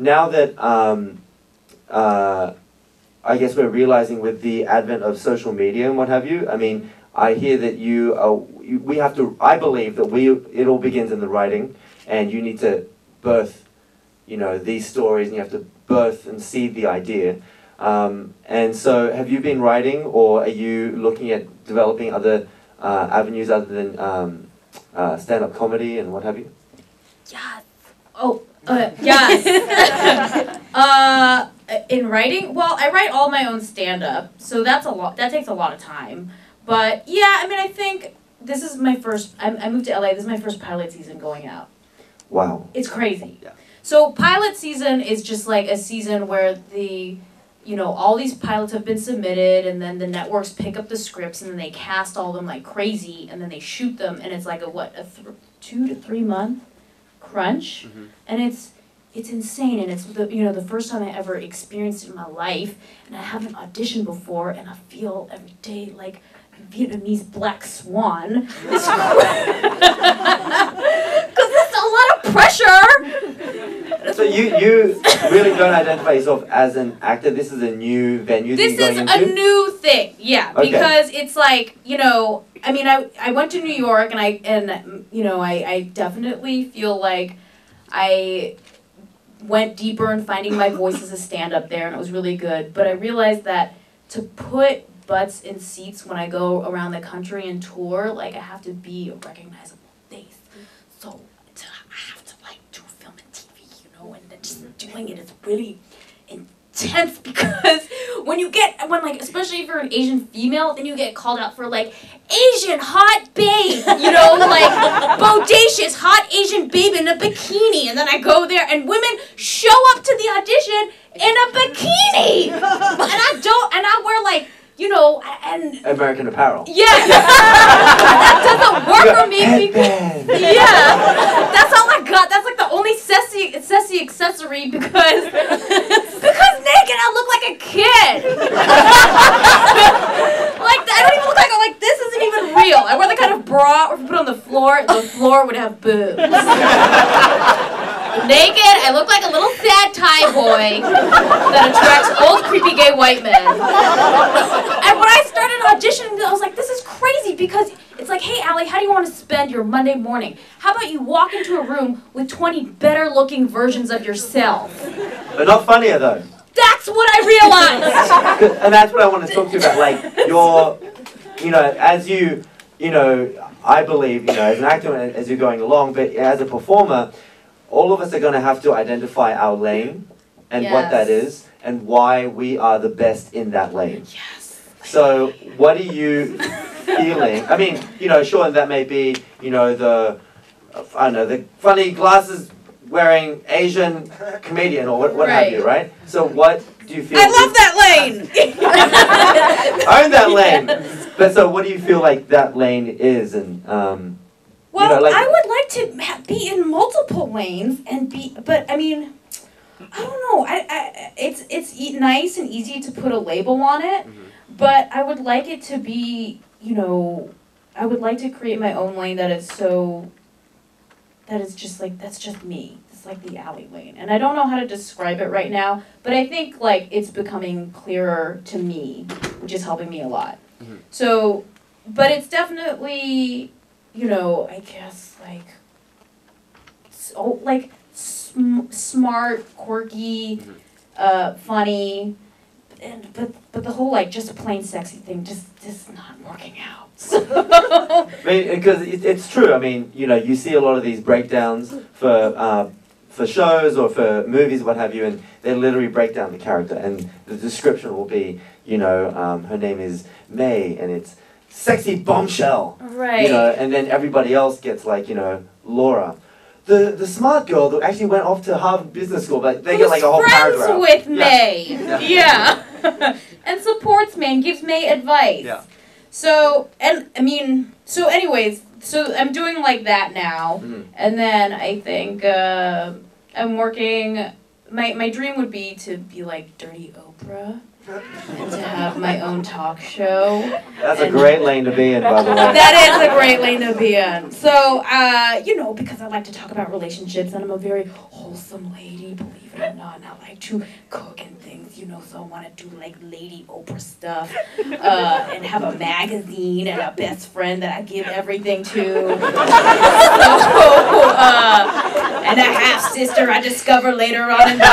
now that I guess we're realizing with the advent of social media and what have you, I mean, I hear that we have to, I believe that it all begins in the writing, and you need to birth, you know, these stories, and you have to birth and seed the idea. And so have you been writing, or are you looking at developing other avenues other than stand-up comedy and what have you? Yes. Oh, yes. In writing, well, I write all my own stand-up, so that's a lot. That takes a lot of time. But yeah, I mean, I think this is my first. I moved to LA. This is my first pilot season going out. Wow. It's crazy. Yeah. So pilot season is just like a season where all these pilots have been submitted, and then the networks pick up the scripts, and then they cast all of them like crazy, and then they shoot them, and it's like a 2 to 3 month crunch, and it's insane, and it's the first time I ever experienced it in my life, and I haven't auditioned before, and I feel every day like a Vietnamese black swan. Because it's a lot of pressure. So you really don't identify yourself as an actor. This is a new venue that you're going into? This is a new thing, yeah. Okay. Because it's like, I mean, I went to New York, and I definitely feel like I went deeper in finding my voice as a stand-up there, and it was really good. But I realized that to put butts in seats when I go around the country and tour, like, I have to be a recognizable face. So I have to do film and TV, and then just doing it is really intense, because especially if you're an Asian female, then you get called out for Asian hot babe, bodacious hot Asian babe in a bikini, and then I go there and women show up to the audition in a bikini, and I wear and American Apparel. Yeah, that doesn't work for me. That's all I got. That's the only sassy accessory, because naked I look like a kid. I don't even look like this isn't even real. I wear the kind of bra where if you put it on the floor would have boobs. Naked, I look like a little sad Thai boy that attracts old, creepy, gay white men. And when I started auditioning, I was like, this is crazy, because it's like, hey, Allie, how do you want to spend your Monday morning? How about you walk into a room with 20 better-looking versions of yourself? They're not funnier, though. That's what I realized! And that's what I want to talk to you about. I believe, as an actor, as you're going along, but as a performer, all of us are going to have to identify our lane and what that is and why we are the best in that lane. Yes. So what are you feeling? I mean, sure, that may be, the funny glasses wearing Asian comedian or what have you, right? So what do you feel? I love that lane! Own that lane! But so what do you feel like that lane is? And well, I would like to be in multiple lanes but I mean, I don't know. It's nice and easy to put a label on it, but I would like it to be, I would like to create my own lane that's just me. It's like the alley lane. And I don't know how to describe it right now, but I think it's becoming clearer to me, which is helping me a lot. So, but it's definitely, I guess smart, quirky, funny, but the whole just plain sexy thing just not working out. So. I mean, because it's true. I mean, you see a lot of these breakdowns for shows or for movies, what have you, and they literally break down the character, and the description will be, her name is May, and it's sexy bombshell, right? And then everybody else gets Laura, the smart girl that actually went off to Harvard Business School, but they get a whole paragraph. Friends with May, yeah. And supports May and gives May advice. Yeah. So anyways, so I'm doing that now, and then I think I'm working. My dream would be to be like Dirty Oprah. And to have my own talk show. That's a great lane to be in, by the way. That is a great lane to be in. So, because I like to talk about relationships, and I'm a very wholesome lady, believe it and I like to cook and things, you know, so I want to do like Lady Oprah stuff, and have a magazine and a best friend that I give everything to, and a half sister I discover later on in life.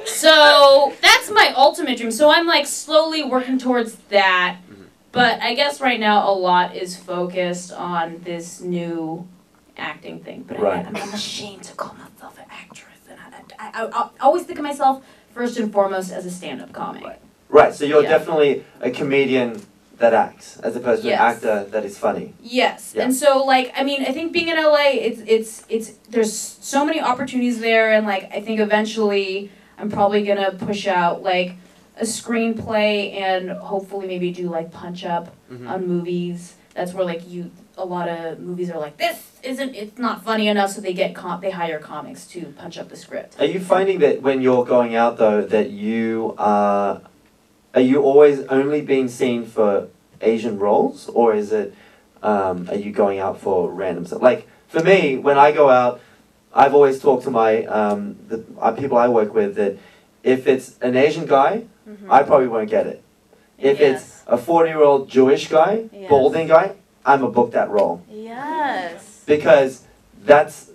So that's my ultimate dream. So I'm like slowly working towards that. But I guess right now a lot is focused on this new acting thing. But right. I'm ashamed to call myself an actress. And I always think of myself first and foremost as a stand-up comic. Right, so you're definitely a comedian that acts, as opposed to yes. an actor that is funny. Yes, yeah. And so like, I mean, I think being in LA, it's there's so many opportunities there, and like, I think eventually I'm probably gonna push out like a screenplay and hopefully maybe do like punch up on movies. That's where like a lot of movies are like, it's not funny enough, so they hire comics to punch up the script. Are you finding that when you're going out though, that you are you always only being seen for Asian roles, or is it are you going out for random stuff? Like for me, when I go out, I've always talked to my the people I work with that if it's an Asian guy, I probably won't get it. If it's a 40-year-old Jewish guy, balding guy, I'm gonna book that role. Yes. Because that's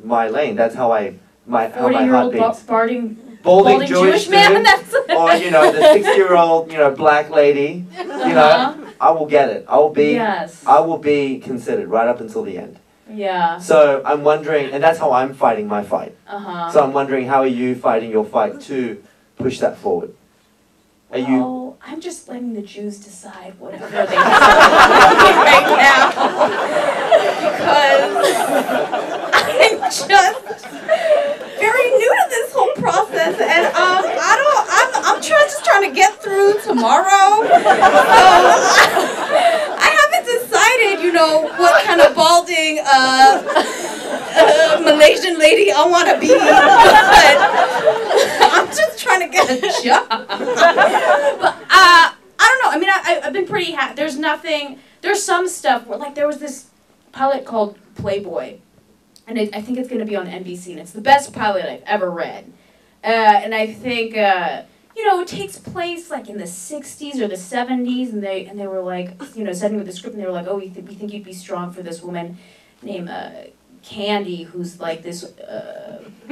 my lane. That's how my heart beats. Balding Jewish man, or you know, the 60-year-old, you know, black lady, you know, I will get it. I will be considered right up until the end. Yeah. So I'm wondering, and that's how I'm fighting my fight. So I'm wondering, how are you fighting your fight to push that forward? Are you? I'm just letting the Jews decide whatever they decide right now, because I'm just very new to this whole process, and I'm just trying to get through tomorrow. I haven't decided, you know, what kind of balding Malaysian lady I want to be, but I'm just trying to get a job. But I don't know. I mean, I've been pretty happy. There's some stuff where, like, there was this pilot called Playboy, and I think it's going to be on NBC, and it's the best pilot I've ever read. And I think, you know, it takes place like in the 60s or the 70s, and they were like, you know, sending with the script, and they were like, oh, we think you'd be strong for this woman named Candy, who's like this.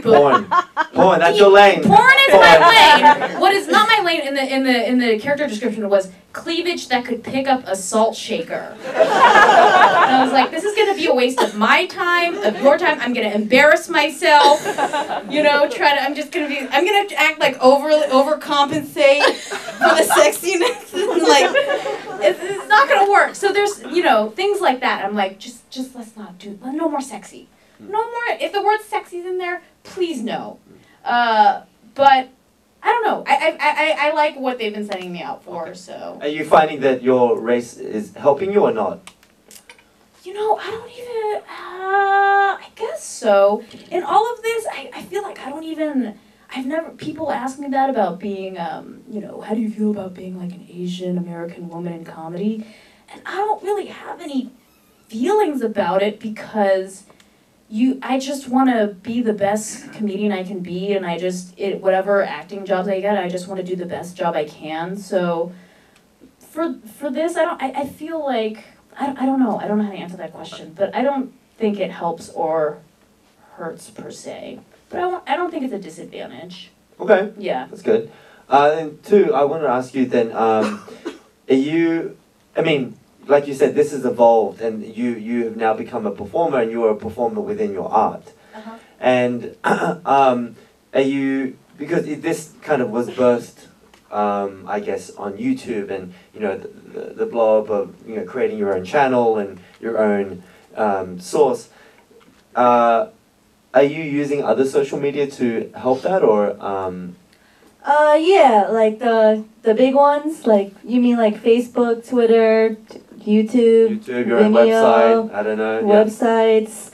Porn, that's your lane. Porn is my lane. What is not my lane in the character description was cleavage that could pick up a salt shaker. And I was like, this is gonna be a waste of my time, of your time. I'm gonna embarrass myself. You know, I'm gonna act like overcompensate for the sexiness. Like, it's not gonna work. So there's, you know, things like that. I'm like, just let's not do. No more sexy. No more. If the word sexy's in there, please no. But I don't know. I like what they've been sending me out for. So. Are you finding that your race is helping you or not? You know, I don't even. I guess so. In all of this, I feel like I don't even. People ask me that about being, you know, how do you feel about being like an Asian American woman in comedy? And I don't really have any feelings about it, because I just want to be the best comedian I can be, and whatever acting jobs I get, I just want to do the best job I can. So for this, I feel like, I don't know. I don't know how to answer that question, but I don't think it helps or hurts per se. But I don't think it's a disadvantage. Okay. Yeah. That's good. And two, I want to ask you then, like you said, this has evolved, and you have now become a performer, and you are a performer within your art. And because this kind of was birthed, I guess, on YouTube, and you know, the blow up of, you know, creating your own channel and your own source. Are you using other social media to help that, or? Yeah, like the big ones. Like, you mean like Facebook, Twitter, YouTube, your own website. I don't know. Websites,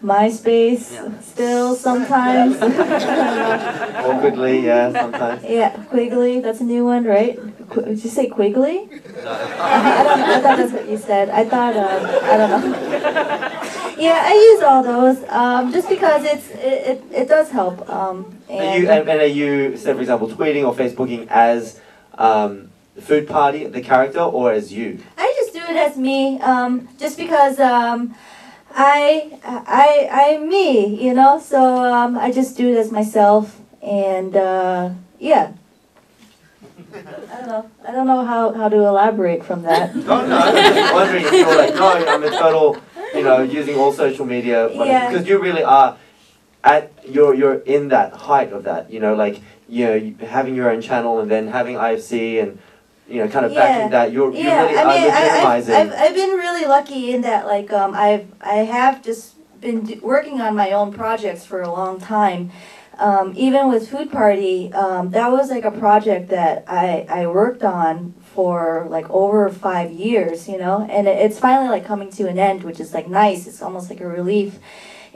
MySpace, still sometimes. Awkwardly, yeah, sometimes. Yeah, Quigley. That's a new one, right? Did you say Quigley? I thought that's what you said. I thought I don't know. Yeah, I use all those just because it does help. And are you, say for example, tweeting or Facebooking as the food party, the character, or as you? I just do it as me, just because I'm me, you know. So I just do it as myself, and yeah. I don't know how to elaborate from that. Oh no, I'm just wondering if you're like, no, I'm a total, you know, using all social media, Yeah. because you really are you're in that height of that, you know, like, you know, having your own channel and then having IFC and, you know, kind of backing that, you really are legitimizing. I've been really lucky in that, like, I have just been working on my own projects for a long time. Even with Food Party, that was like a project that I worked on for like over 5 years, you know, and it's finally like coming to an end, which is like nice. It's almost like a relief.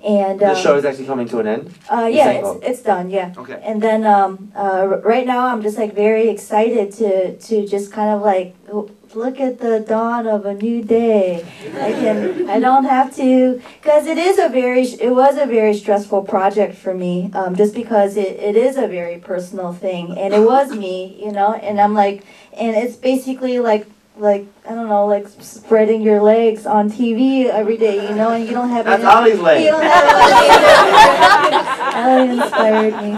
And the show is actually coming to an end? Yeah, it's done, yeah. Okay. And then right now I'm just like very excited to just kind of like look at the dawn of a new day. I don't have to, because it was a very stressful project for me, just because it is a very personal thing, and it was me, you know, and I'm like, and it's basically like I don't know, like spreading your legs on TV every day, you know, and you don't have. That's Ali's legs. You don't have Ali inspired me.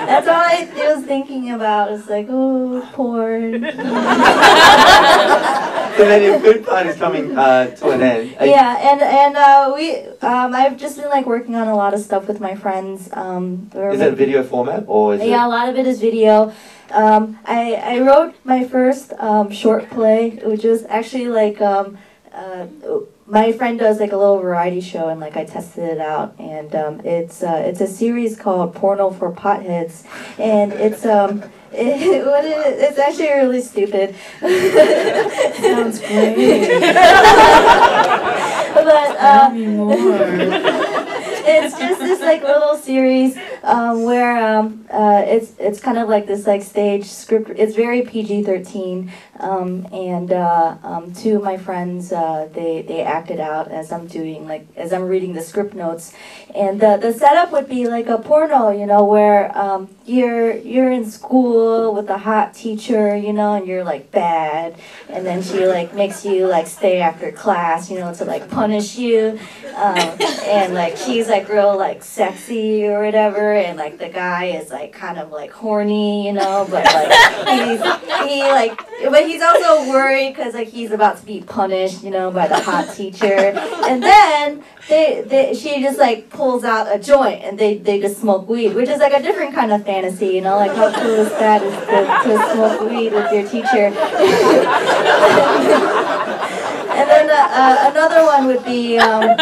That's all I was thinking about. It's like, oh, porn. So then your Food Party is coming to an end. Yeah, and I've just been like working on a lot of stuff with my friends. Is it a video format or is it? Yeah, a lot of it is video. I wrote my first short play, which was actually like my friend does like a little variety show, and like I tested it out, and it's a series called Porno for Potheads, and it's it's actually really stupid. Sounds great. But tell me more. It's just this like little series where it's kind of like this like stage script. It's very PG-13, and two of my friends they acted out as I'm reading the script notes, and the setup would be like a porno, you know, where you're in school with a hot teacher, you know, and you're like bad, and then she like makes you like stay after class, you know, to like punish you, and like she's like real like sexy or whatever, and like the guy is like kind of like horny, you know, but like he's also worried because like he's about to be punished, you know, by the hot teacher, and then she just like pulls out a joint and they just smoke weed, which is like a different kind of fantasy, you know, like how cool is that is to smoke weed with your teacher. And then another one would be another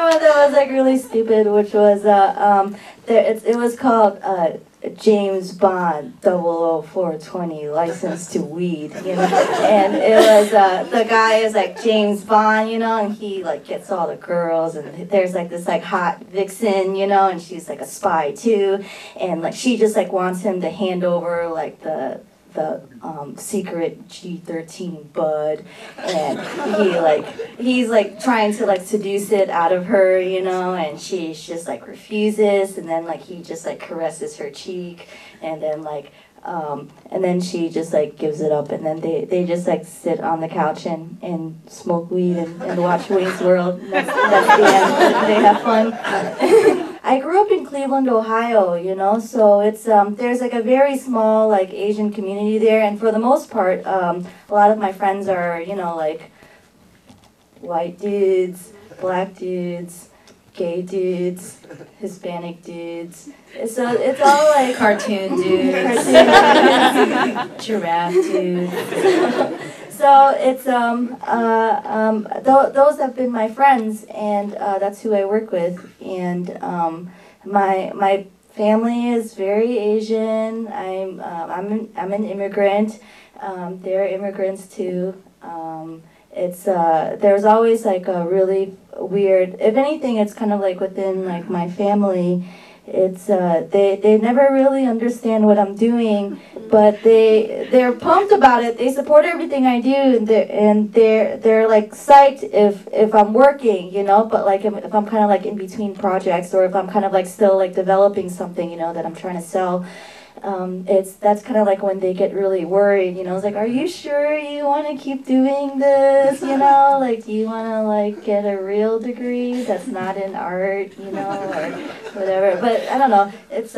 one that was like really stupid, which was it was called James Bond 00420 License to Weed, you know, and it was the guy is like James Bond, you know, and he like gets all the girls, and there's like this like hot vixen, you know, and she's like a spy too, and like she just like wants him to hand over like the secret G13 bud, and he's like trying to like seduce it out of her, you know, and she just like refuses, and then like he just like caresses her cheek, and then like and then she just like gives it up, and then they just like sit on the couch and smoke weed and watch Wayne's World. And that's the end. They have fun. I grew up in Cleveland, Ohio, you know, so it's there's like a very small like Asian community there, and for the most part, a lot of my friends are, you know, like white dudes, black dudes, gay dudes, Hispanic dudes. So it's all like Cartoon dudes. Giraffe dudes. So it's those have been my friends, and that's who I work with. And my family is very Asian. I'm an immigrant. They're immigrants too. There's always like a really weird. If anything, it's kind of like within like my family. it's they never really understand what I'm doing, but they're pumped about it. They support everything I do, and they're like psyched if I'm working, you know. But like if I'm kind of like in between projects, or if I'm kind of like still like developing something, you know, that I'm trying to sell. That's kind of like when they get really worried, you know. It's like, are you sure you want to keep doing this, you know? Like, do you want to like get a real degree that's not in art, you know, or whatever? But I don't know. It's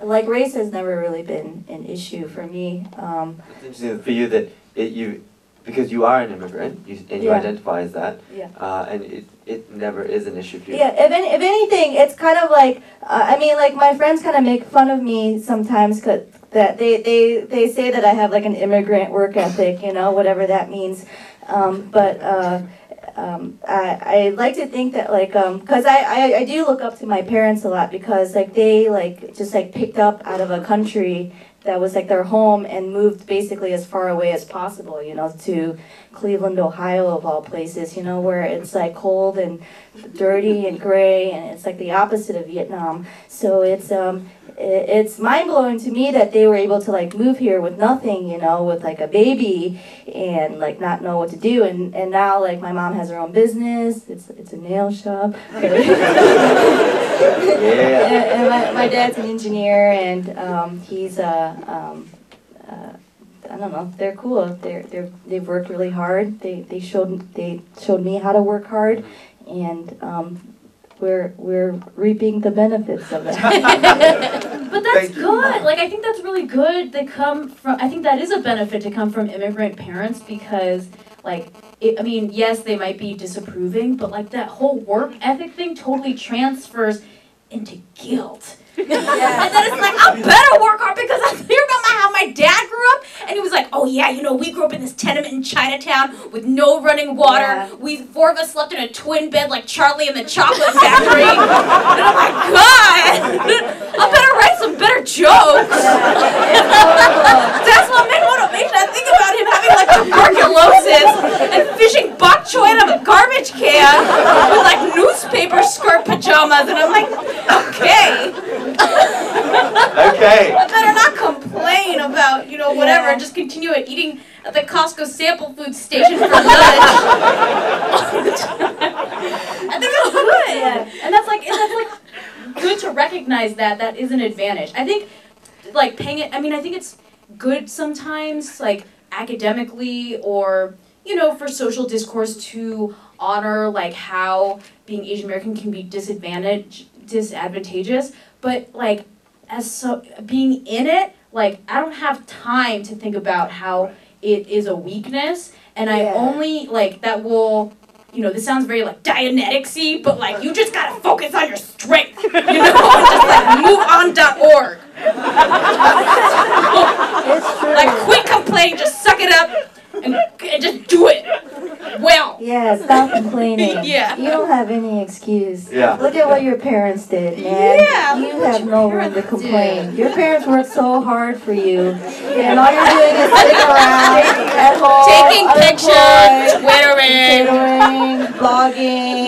like race has never really been an issue for me. It's interesting for you that because you are an immigrant and you identify as that, and it never is an issue for you. Yeah, if anything, it's kind of like, I mean, like my friends kind of make fun of me sometimes because that they say that I have like an immigrant work ethic, you know, whatever that means. I like to think that like, cause I do look up to my parents a lot because like they like just like picked up out of a country that was like their home and moved basically as far away as possible, you know, to Cleveland, Ohio of all places, you know, where it's like cold and dirty and gray, and it's like the opposite of Vietnam. So it's mind-blowing to me that they were able to like move here with nothing, you know, with like a baby and like not know what to do, and now like my mom has her own business. It's a nail shop. and my dad's an engineer, and he's I don't know. They're cool. They've worked really hard. They showed me how to work hard, and we're reaping the benefits of that. But that's good. Like I think that's really good. I think that is a benefit to come from immigrant parents because like I mean, yes, they might be disapproving, but like that whole work ethic thing totally transfers into guilt. And then it's like, I better work hard because I hear about how my dad grew up, and he was like, oh yeah, you know, we grew up in this tenement in Chinatown with no running water. Yeah. We 4 of us slept in a twin bed like Charlie in the Chocolate Factory. And I'm like, God, I better write some better jokes. That's my main motivation. I think about him having like tuberculosis and fishing bok choy out of a garbage can with like newspaper skirt pajamas, and I'm like, okay. Okay. I better not complain about, you know, whatever, and just continue eating at the Costco sample food station for lunch. I think that's good. Yeah. And that's like good to recognize that is an advantage. I think like I think it's good sometimes, like academically or, you know, for social discourse to honor like how being Asian American can be disadvantageous, but like being in it, like I don't have time to think about how it is a weakness, and I only like that will, you know, this sounds very like Dianetics-y, but like you just gotta focus on your strength, you know, and just like moveon.org. It's true. Like quit complaining, just suck it up and just do it well. Yeah, stop complaining. Yeah. You don't have any excuse. Yeah. Look at what your parents did, man. Yeah, You look what have your no room to parents complain. did. Your parents worked so hard for you, and all you're doing is sitting around at home, Taking pictures, unemployed, Twittering, blogging,